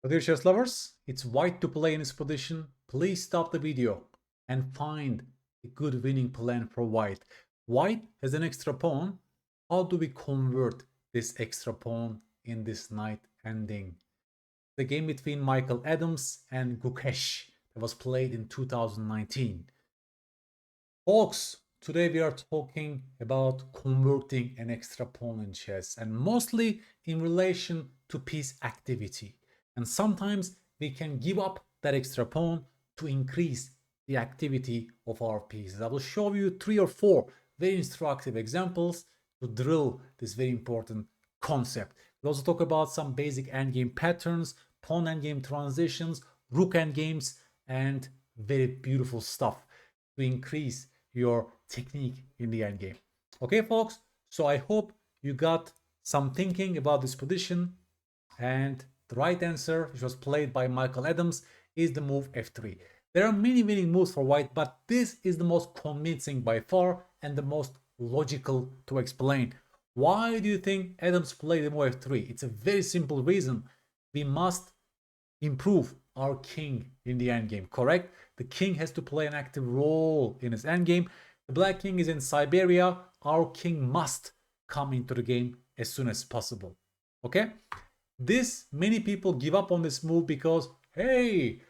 So dear chess lovers, it's white to play in this position. Please stop the video and find a good winning plan for white. White has an extra pawn. How do we convert this extra pawn in this knight ending? The game between Michael Adams and Gukesh that was played in 2019. Folks, today we are talking about converting an extra pawn in chess and mostly in relation to piece activity. And sometimes we can give up that extra pawn to increase the activity of our pieces. I will show you 3 or 4 very instructive examples to drill this very important concept. We'll also talk about some basic endgame patterns, pawn endgame transitions, rook endgames, and very beautiful stuff to increase your technique in the endgame. Okay, folks? So I hope you got some thinking about this position, and the right answer, which was played by Michael Adams, is the move f3. There are many winning moves for white, but this is the most convincing by far and the most logical to explain. Why do you think Adams played the move f3? It's a very simple reason. We must improve our king in the endgame, correct? The king has to play an active role in his endgame. The black king is in Siberia. Our king must come into the game as soon as possible. Okay? Many people give up on this move because, hey,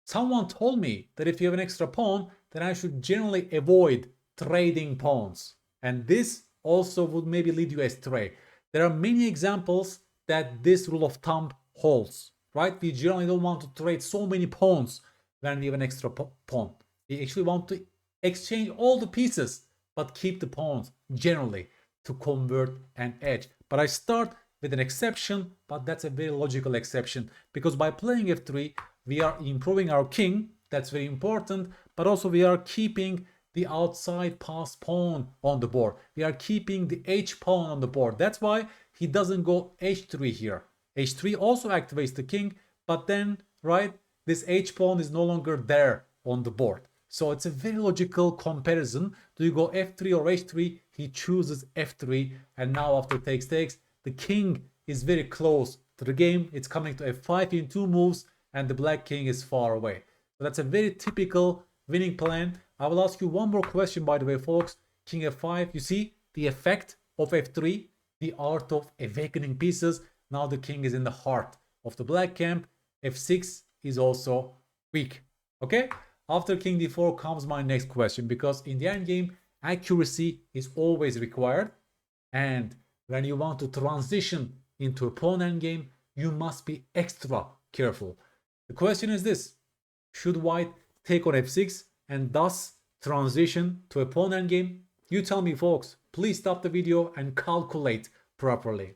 someone told me that if you have an extra pawn, then I should generally avoid trading pawns. And this also would maybe lead you astray. There are many examples that this rule of thumb holds, right? We generally don't want to trade so many pawns when we have an extra pawn. We actually want to exchange all the pieces, but keep the pawns generally to convert an edge. But I start with an exception, but that's a very logical exception, because by playing f3, we are improving our king. That's very important, but also we are keeping the outside pass pawn on the board. We are keeping the h pawn on the board. That's why he doesn't go h3 here. h3 also activates the king, but then, right, this h pawn is no longer there on the board. So it's a very logical comparison. Do you go f3 or h3? He chooses f3, and now after takes, the king is very close to the game. It's coming to f5 in 2 moves, and the black king is far away. So that's a very typical winning plan. I will ask you one more question, by the way, folks. King f5, you see the effect of f3, the art of awakening pieces. Now the king is in the heart of the black camp. f6 is also weak. Okay? After king d4 comes my next question, because in the endgame, accuracy is always required. And when you want to transition into a pawn endgame, you must be extra careful. The question is this: should white take on f6 and thus transition to a pawn endgame? You tell me, folks. Please stop the video and calculate properly.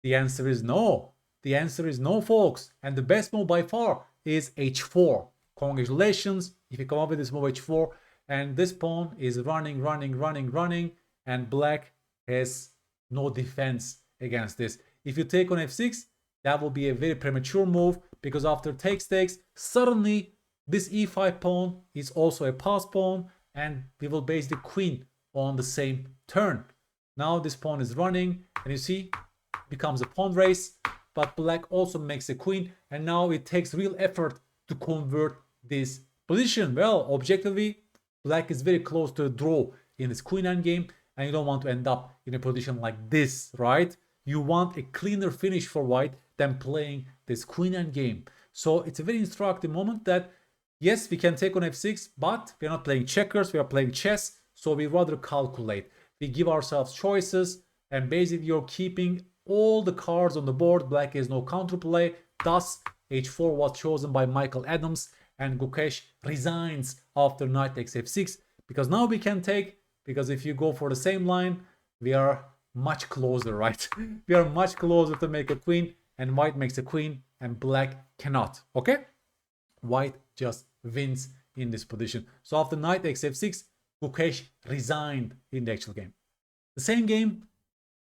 The answer is no. The answer is no, folks. And the best move by far is h4. Congratulations if you come up with this move h4. And this pawn is running, and black has no defense against this. If you take on f6, that will be a very premature move, because after takes, suddenly this e5 pawn is also a pass pawn, and we will base the queen on the same turn. Now this pawn is running, and you see, it becomes a pawn race, but black also makes a queen, and now it takes real effort to convert this position. Well, objectively, black is very close to a draw in this queen endgame, and you don't want to end up in a position like this, right? You want a cleaner finish for white than playing this queen endgame. So it's a very instructive moment that, yes, we can take on f6, but we're not playing checkers, we are playing chess, so we rather calculate. We give ourselves choices, and basically you're keeping all the cards on the board. Black has no counterplay, thus h4 was chosen by Michael Adams, and Gukesh resigns after knight takes f6, because now we can take, because if you go for the same line, we are much closer, right? We are much closer to make a queen, and white makes a queen, and black cannot, okay? White just wins in this position. So after knight takes f6, Gukesh resigned in the actual game. The same game,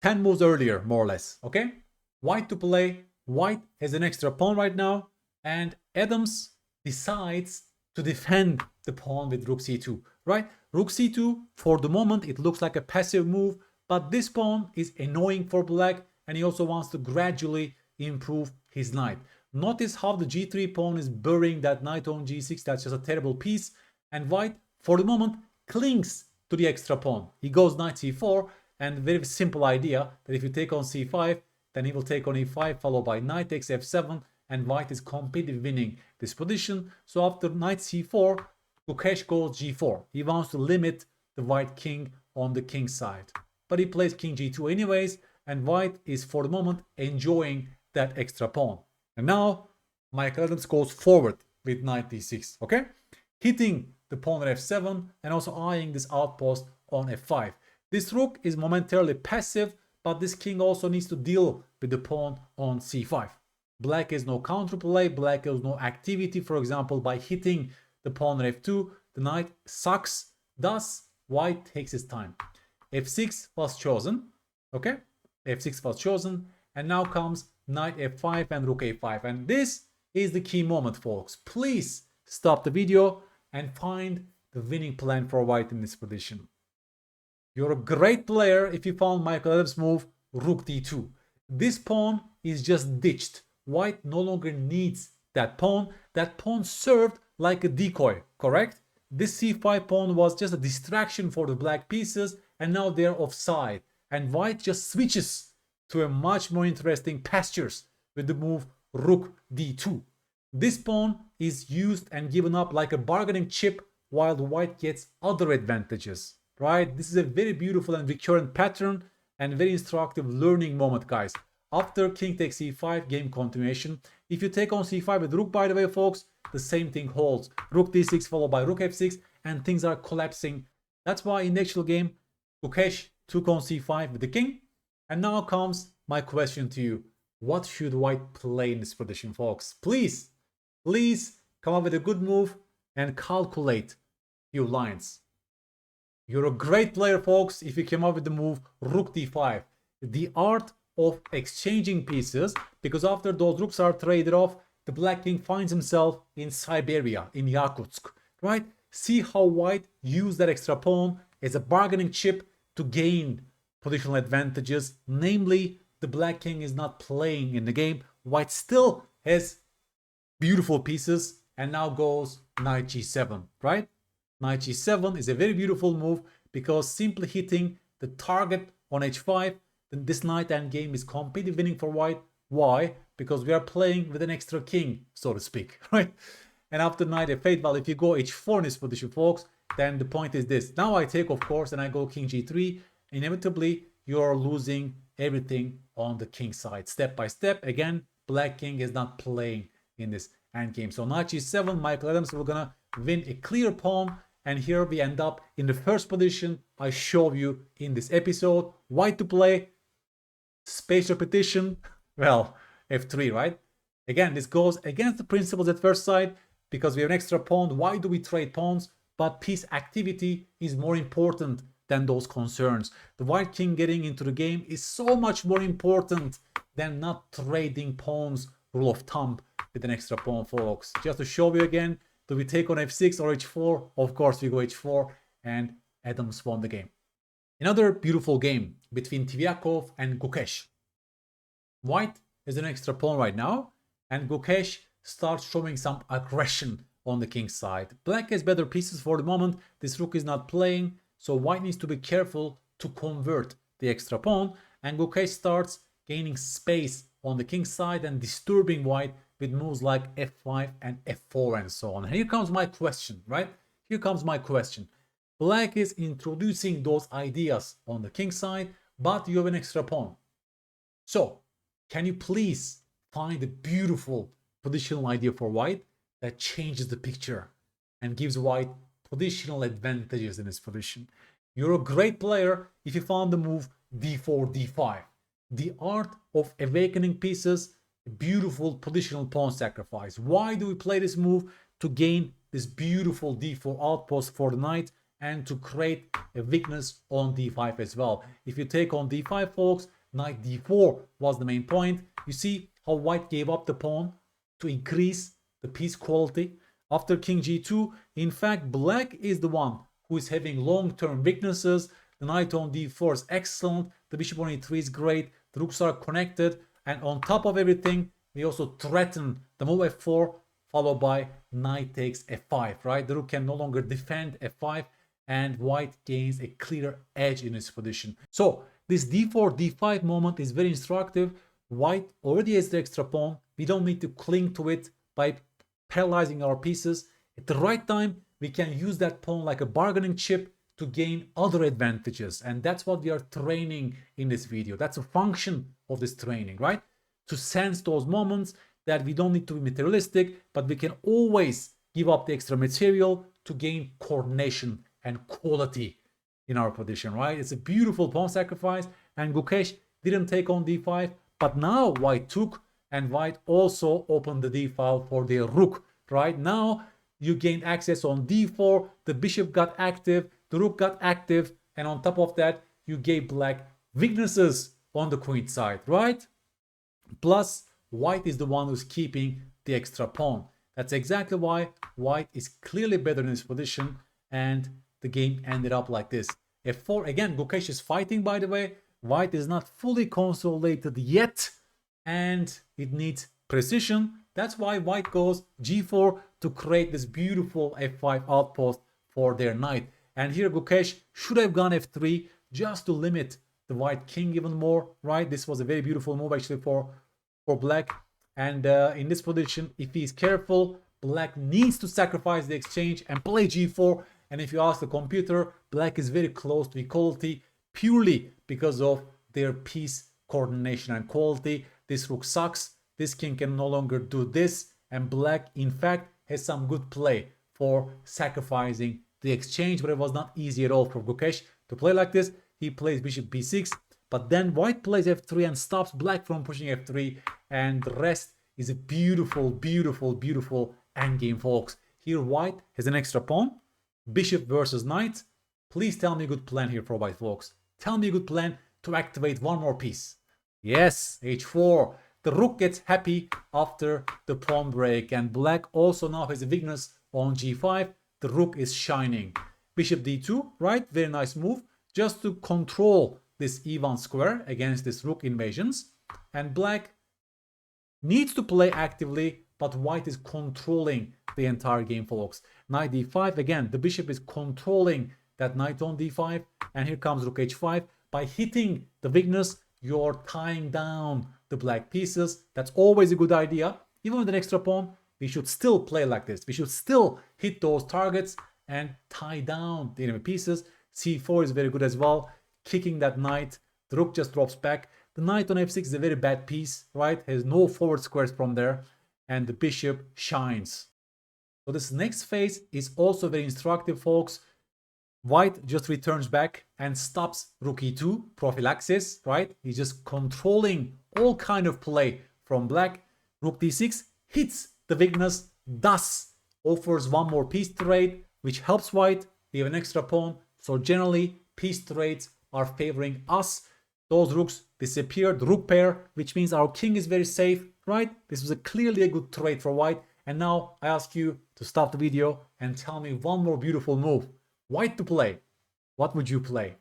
10 moves earlier, more or less, okay? White to play. White has an extra pawn right now, and Adams decides to defend the pawn with rook c2, right? Rook c2, for the moment, it looks like a passive move, but this pawn is annoying for black, and he also wants to gradually improve his knight. Notice how the g3 pawn is burying that knight on g6. That's just a terrible piece. And white, for the moment, clings to the extra pawn. He goes knight c4, and very simple idea that if you take on c5, then he will take on e5, followed by knight takes f7, and white is completely winning this position. So after knight c4, Gukesh goes g4. He wants to limit the white king on the king side. But he plays king g2 anyways, and white is for the moment enjoying that extra pawn. And now Michael Adams goes forward with knight d6, okay? Hitting the pawn at f7 and also eyeing this outpost on f5. This rook is momentarily passive, but this king also needs to deal with the pawn on c5. Black has no counterplay, black has no activity. For example, by hitting the pawn at f2, the knight sucks. Thus, white takes his time. f6 was chosen, okay? f6 was chosen, and now comes knight f5 and rook a5. And this is the key moment, folks. Please stop the video and find the winning plan for white in this position. You're a great player if you found Michael Adams' move rook d2. This pawn is just ditched. White no longer needs that pawn. That pawn served like a decoy, correct? This c5 pawn was just a distraction for the black pieces, and now they're offside. And white just switches to a much more interesting pastures with the move rook d2. This pawn is used and given up like a bargaining chip while white gets other advantages, right? This is a very beautiful and recurrent pattern and very instructive learning moment, guys. After king takes c5, game continuation. If you take on c5 with rook, by the way, folks, the same thing holds. Rook d6 followed by rook f6, and things are collapsing. That's why in the actual game, Gukesh took on c5 with the king. And now comes my question to you. What should white play in this position, folks? Please come up with a good move and calculate your lines. You're a great player, folks, if you came up with the move rook d5. The art of exchanging pieces, because after those rooks are traded off, the black king finds himself in Siberia, in Yakutsk, right? See how white used that extra pawn as a bargaining chip to gain positional advantages. Namely, the black king is not playing in the game. White still has beautiful pieces, and now goes knight g7, right? Knight g7 is a very beautiful move because simply hitting the target on h5, then this knight endgame is completely winning for white. Why? Because we are playing with an extra king, so to speak, right? And after knight f8, well, if you go h4 in this position, folks, then the point is this. Now I take, of course, and I go king g3. Inevitably, you're losing everything on the king side, step by step. Again, black king is not playing in this endgame. So knight g7, Michael Adams will gonna win a clear pawn, and here we end up in the first position I showed you in this episode. White to play, space repetition, well, f3, right? Again, this goes against the principles at first sight because we have an extra pawn. Why do we trade pawns? But piece activity is more important than those concerns. The white king getting into the game is so much more important than not trading pawns, rule of thumb, with an extra pawn, folks. Just to show you again, do we take on f6 or h4? Of course we go h4, and Adams won the game. Another beautiful game between Tiviakov and Gukesh. White has an extra pawn right now, and Gukesh starts showing some aggression on the king side. Black has better pieces for the moment. This rook is not playing, so white needs to be careful to convert the extra pawn, and Gukesh starts gaining space on the king side and disturbing white with moves like f5 and f4 and so on. And here comes my question, right? Here comes my question. Black is introducing those ideas on the king side, but you have an extra pawn. So, can you please find a beautiful positional idea for white that changes the picture and gives white positional advantages in this position? You're a great player if you found the move d4, d5. The art of awakening pieces, a beautiful positional pawn sacrifice. Why do we play this move? To gain this beautiful d4 outpost for the knight and to create a weakness on d5 as well. If you take on d5, folks, knight d4 was the main point. You see how white gave up the pawn to increase the piece quality. After king g2, in fact, black is the one who is having long-term weaknesses. The knight on d4 is excellent. The bishop on e3 is great. The rooks are connected. And on top of everything, we also threaten the move f4 followed by knight takes f5, right? The rook can no longer defend f5 and white gains a clear edge in its position. So this d4, d5 moment is very instructive. White already has the extra pawn. We don't need to cling to it by paralyzing our pieces. At the right time, we can use that pawn like a bargaining chip to gain other advantages. And that's what we are training in this video. That's a function of this training, right? To sense those moments that we don't need to be materialistic, but we can always give up the extra material to gain coordination and quality in our position, right? It's a beautiful pawn sacrifice, and Gukesh didn't take on d5, but now white took, and white also opened the d file for their rook, right? Now you gained access on d4, the bishop got active, the rook got active, and on top of that, you gave black weaknesses on the queen side, right? Plus, white is the one who's keeping the extra pawn. That's exactly why white is clearly better in this position, and the game ended up like this. f4, again, Gukesh is fighting, by the way. White is not fully consolidated yet, and it needs precision. That's why white goes g4 to create this beautiful f5 outpost for their knight. And here Gukesh should have gone f3 just to limit the white king even more, right? This was a very beautiful move actually for black. And in this position, if he's careful, black needs to sacrifice the exchange and play g4. And if you ask the computer, black is very close to equality purely because of their piece coordination and quality. This rook sucks. This king can no longer do this. And black, in fact, has some good play for sacrificing the exchange, but it was not easy at all for Gukesh to play like this. He plays bishop b6, but then white plays f3 and stops black from pushing f3. And the rest is a beautiful, beautiful, beautiful endgame, folks. Here white has an extra pawn. Bishop versus knight. Please tell me a good plan here for white, folks. Tell me a good plan to activate one more piece. Yes, h4. The rook gets happy after the pawn break, and black also now has a weakness on g5. The rook is shining. Bishop d2, right? Very nice move, just to control this e1 square against this rook invasions. And black needs to play actively, but white is controlling the entire game, folks. Knight d5, again, the bishop is controlling that knight on d5, and here comes rook h5. By hitting the weakness, you're tying down the black pieces. That's always a good idea. Even with an extra pawn, we should still play like this. We should still hit those targets and tie down the enemy pieces. c4 is very good as well, kicking that knight. The rook just drops back. The knight on f6 is a very bad piece, right? Has no forward squares from there, and the bishop shines. So this next phase is also very instructive, folks. White just returns back and stops rook e2 prophylaxis, right? He's just controlling all kind of play from black. Rook d6 hits the weakness, thus offers one more piece trade, which helps white. We have an extra pawn, so generally piece trades are favoring us. Those rooks disappeared, rook pair, which means our king is very safe, right? This was clearly a good trade for white. And now I ask you to stop the video and tell me one more beautiful move. White to play. What would you play?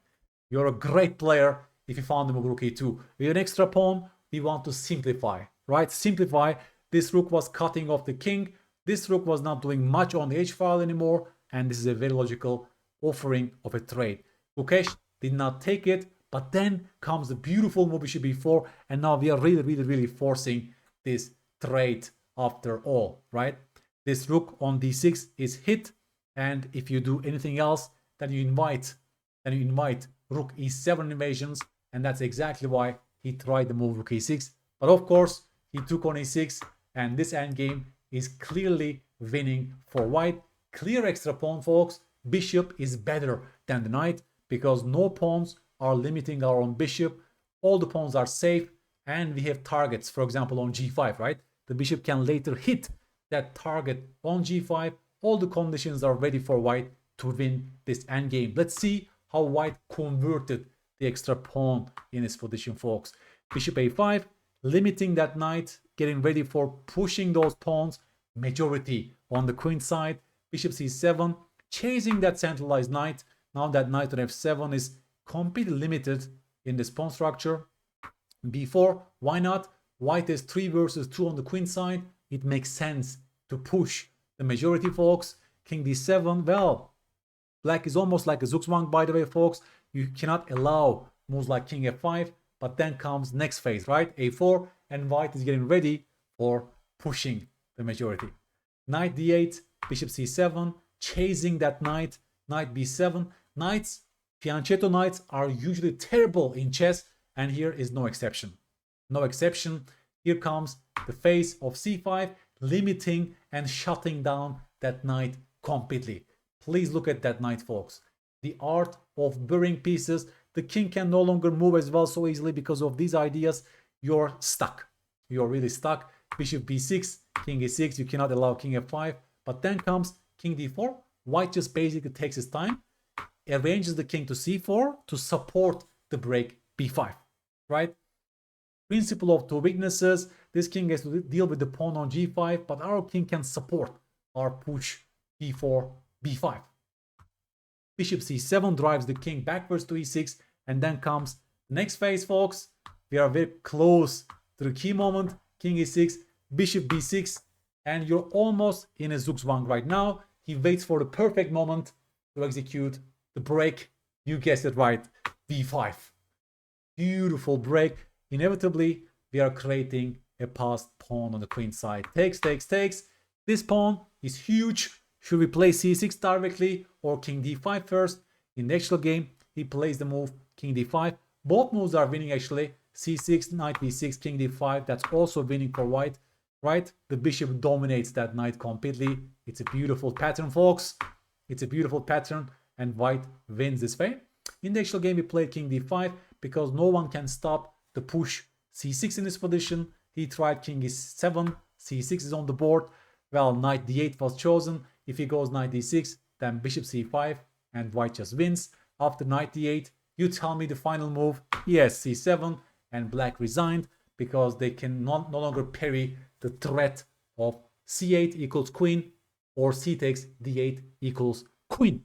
You're a great player if you found the move rook e2. With an extra pawn, we want to simplify, right? Simplify. This rook was cutting off the king. This rook was not doing much on the h-file anymore. And this is a very logical offering of a trade. Gukesh did not take it, but then comes the beautiful move bishop b4. And now we are really forcing this trade after all, right? This rook on d6 is hit. And if you do anything else, then you invite rook e7 invasions, and that's exactly why he tried the move rook e6. But of course, he took on e6, and this endgame is clearly winning for white. Clear extra pawn, folks. Bishop is better than the knight because no pawns are limiting our own bishop. All the pawns are safe, and we have targets, for example, on g5, right? The bishop can later hit that target on g5. All the conditions are ready for white to win this endgame. Let's see how white converted the extra pawn in his position, folks. Bishop a5, limiting that knight, getting ready for pushing those pawns. Majority on the queen side. Bishop c7, chasing that centralized knight. Now that knight on f7 is completely limited in this pawn structure. b4, why not? white has 3 versus 2 on the queen side. It makes sense to push the majority, folks. King d7, well, black is almost like a zugzwang, by the way, folks. You cannot allow moves like king f5, but then comes next phase, right? a4, and white is getting ready for pushing the majority. Knight d8, bishop c7, chasing that knight, knight b7. Knights, fianchetto knights, are usually terrible in chess, and here is no exception. No exception. Here comes the phase of c5, limiting and shutting down that knight completely. Please look at that knight, folks. The art of burying pieces. The king can no longer move as well so easily because of these ideas. You're stuck. You're really stuck. Bishop b6, king e6. You cannot allow king f5. But then comes king d4. White just basically takes his time, arranges the king to c4 to support the break b5, right? Principle of two weaknesses. This king has to deal with the pawn on g5, but our king can support our push d4, b5. Bishop c7 drives the king backwards to e6, and then comes the next phase, folks. We are very close to the key moment. King e6, bishop b6, and you're almost in a zugzwang right now. He waits for the perfect moment to execute the break. You guessed it right, b5. Beautiful break. Inevitably, we are creating a passed pawn on the queen side. Takes, takes, takes. This pawn is huge. Should we play c6 directly or king d5 first? In the actual game, he plays the move king d5. Both moves are winning actually. c6, knight b6, king d5. That's also winning for white, right? The bishop dominates that knight completely. It's a beautiful pattern, folks. It's a beautiful pattern, and white wins this way. In the actual game, we played king d5 because no one can stop the push c6 in this position. He tried king e7, c6 is on the board. Well, knight d8 was chosen. If he goes knight d6, then bishop c5, and white just wins. After knight d8, you tell me the final move. Yes, c7, and black resigned because they can no longer parry the threat of c8 equals queen or c takes d8 equals queen.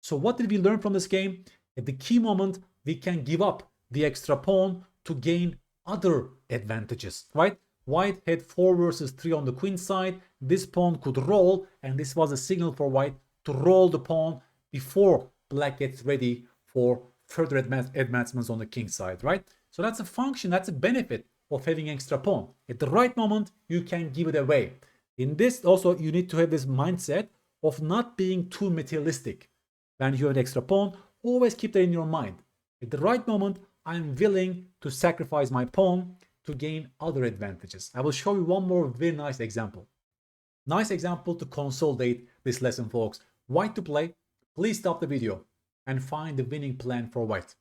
So what did we learn from this game? At the key moment, we can give up the extra pawn to gain other advantages, right? White had 4 versus 3 on the queen side. This pawn could roll, and this was a signal for white to roll the pawn before black gets ready for further advancements on the king side, right? So that's a function, that's a benefit of having extra pawn. At the right moment, you can give it away. In this also, you need to have this mindset of not being too materialistic. When you have an extra pawn, always keep that in your mind. At the right moment, I'm willing to sacrifice my pawn to gain other advantages. I will show you one more very nice example. Nice example to consolidate this lesson, folks. White to play. Please stop the video and find the winning plan for white.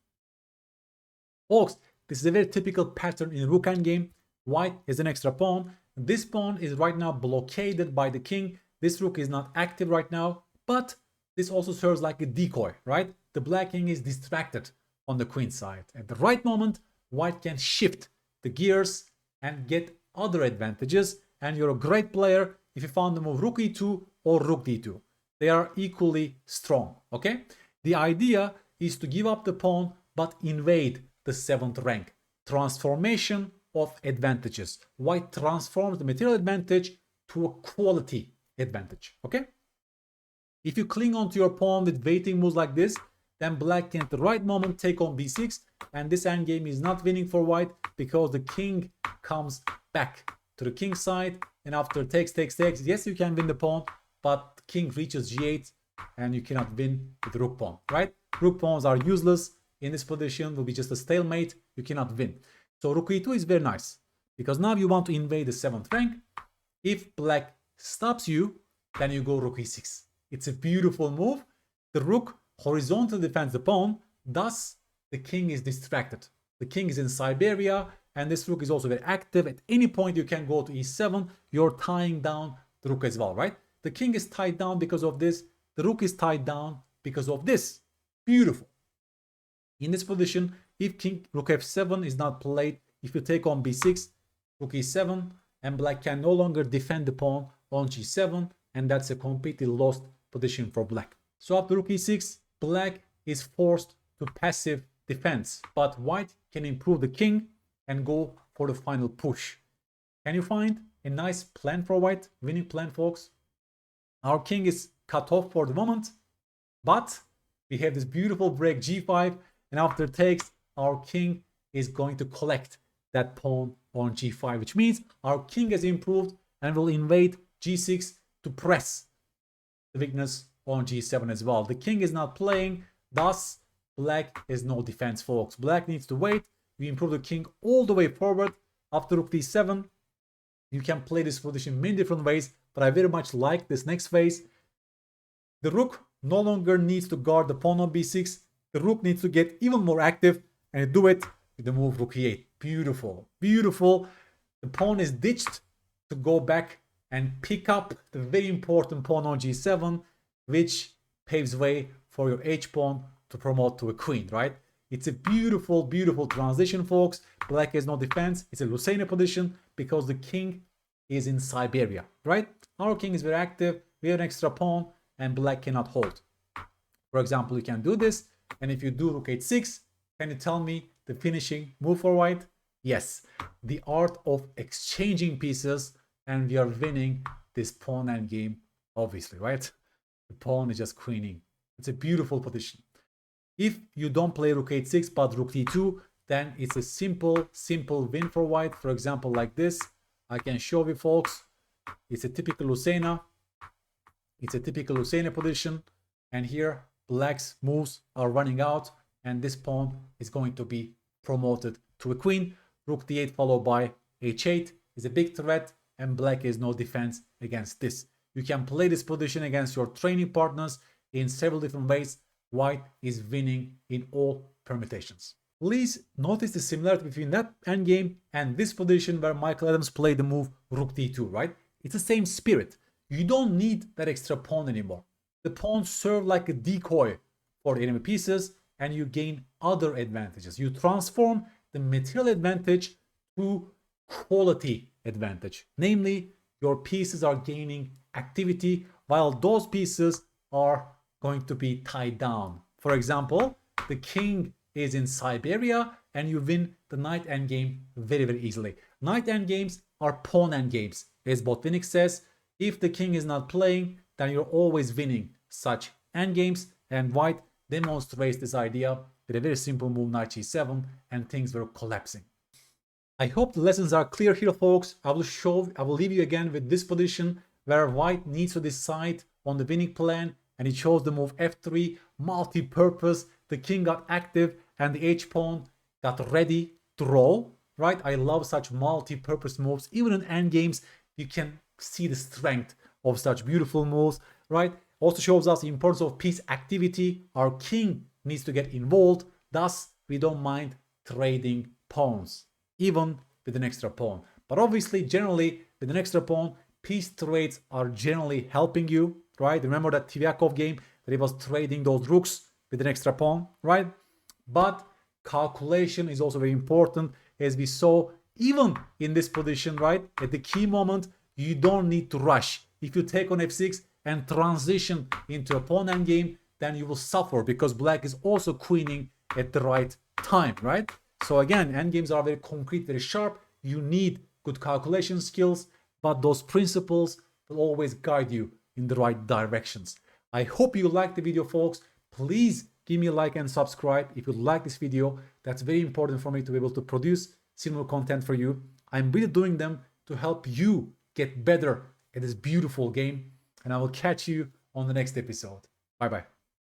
Folks, this is a very typical pattern in Rook endgame. White has an extra pawn. This pawn is right now blockaded by the king. This rook is not active right now, but this also serves like a decoy, right? The black king is distracted on the queen side. At the right moment, white can shift the gears and get other advantages, and you're a great player if you found the move rook e2 or rook d2. They are equally strong, okay? The idea is to give up the pawn but invade the 7th rank. Transformation of advantages. White transforms the material advantage to a quality advantage, okay? If you cling onto your pawn with waiting moves like this, then black can at the right moment take on b6, and this endgame is not winning for white because the king comes back to the king side, and after takes, yes, you can win the pawn, but king reaches g8 and you cannot win with the rook pawn, right? Rook pawns are useless in this position, will be just a stalemate, you cannot win. So rook e2 is very nice because now you want to invade the 7th rank. If black stops you, then you go rook e6. It's a beautiful move. The rook horizontally defends the pawn, thus the king is distracted. The king is in Siberia, and this rook is also very active. At any point you can go to e7, you're tying down the rook as well, right? The king is tied down because of this, the rook is tied down because of this. Beautiful. In this position, if king rook f7 is not played, if you take on b6, rook e7, and black can no longer defend the pawn on g7, and that's a completely lost position for black. So after rook e6, black is forced to passive defense, but white can improve the king and go for the final push. Can you find a nice plan for white? Winning plan, folks. Our king is cut off for the moment, but we have this beautiful break g5, and after takes, our king is going to collect that pawn on g5, which means our king has improved and will invade g6 to press the weakness on g7 as well. The king is not playing, thus black has no defense, folks. Black needs to wait. We improve the king all the way forward. After rook d7, you can play this position many different ways, but I very much like this next phase. The rook no longer needs to guard the pawn on b6. The rook needs to get even more active, and do it with the move rook e8. Beautiful, beautiful. The pawn is ditched to go back and pick up the very important pawn on g7, which paves way for your h-pawn to promote to a queen, right? It's a beautiful, beautiful transition, folks. Black has no defense. It's a Lucena position because the king is in Siberia, right? Our king is very active. We have an extra pawn, and black cannot hold. For example, you can do this, and if you do rook h6, can you tell me the finishing move for white? Yes, the art of exchanging pieces, and we are winning this pawn endgame, obviously, right? The pawn is just queening. It's a beautiful position. If you don't play rook h6 but rook d2, then it's a simple win for white. For example, like this, I can show you, folks. It's a typical Lucena. It's a typical Lucena position, and here black's moves are running out, and this pawn is going to be promoted to a queen. Rook d8 followed by h8 is a big threat, and black has no defense against this. You can play this position against your training partners in several different ways. White is winning in all permutations. Please notice the similarity between that endgame and this position where Michael Adams played the move rook d2, right? It's the same spirit. You don't need that extra pawn anymore. The pawns serve like a decoy for the enemy pieces, and you gain other advantages. You transform the material advantage to quality advantage. Namely, your pieces are gaining activity while those pieces are going to be tied down. For example, the king is in Siberia, and you win the knight endgame very, very easily. Knight endgames are pawn endgames. As Botvinnik says, if the king is not playing, then you're always winning such endgames, and white demonstrates this idea with a very simple move knight g7, and things were collapsing. I hope the lessons are clear here, folks. I will leave you again with this position where white needs to decide on the winning plan, and it shows the move f3, multi-purpose. The king got active and the h-pawn got ready to roll, right? I love such multi-purpose moves. Even in endgames, you can see the strength of such beautiful moves, right? Also shows us the importance of piece activity. Our king needs to get involved. Thus, we don't mind trading pawns, even with an extra pawn. But obviously, generally, with an extra pawn, piece trades are generally helping you, right? Remember that Tiviakov game that he was trading those rooks with an extra pawn, right? But calculation is also very important, as we saw even in this position, right? At the key moment, you don't need to rush. If you take on f6 and transition into a pawn endgame, then you will suffer because black is also queening at the right time, right? So again, endgames are very concrete, very sharp. You need good calculation skills, but those principles will always guide you in the right directions. I hope you liked the video, folks. Please give me a like and subscribe if you like this video. That's very important for me to be able to produce similar content for you. I'm really doing them to help you get better at this beautiful game, and I will catch you on the next episode. Bye bye.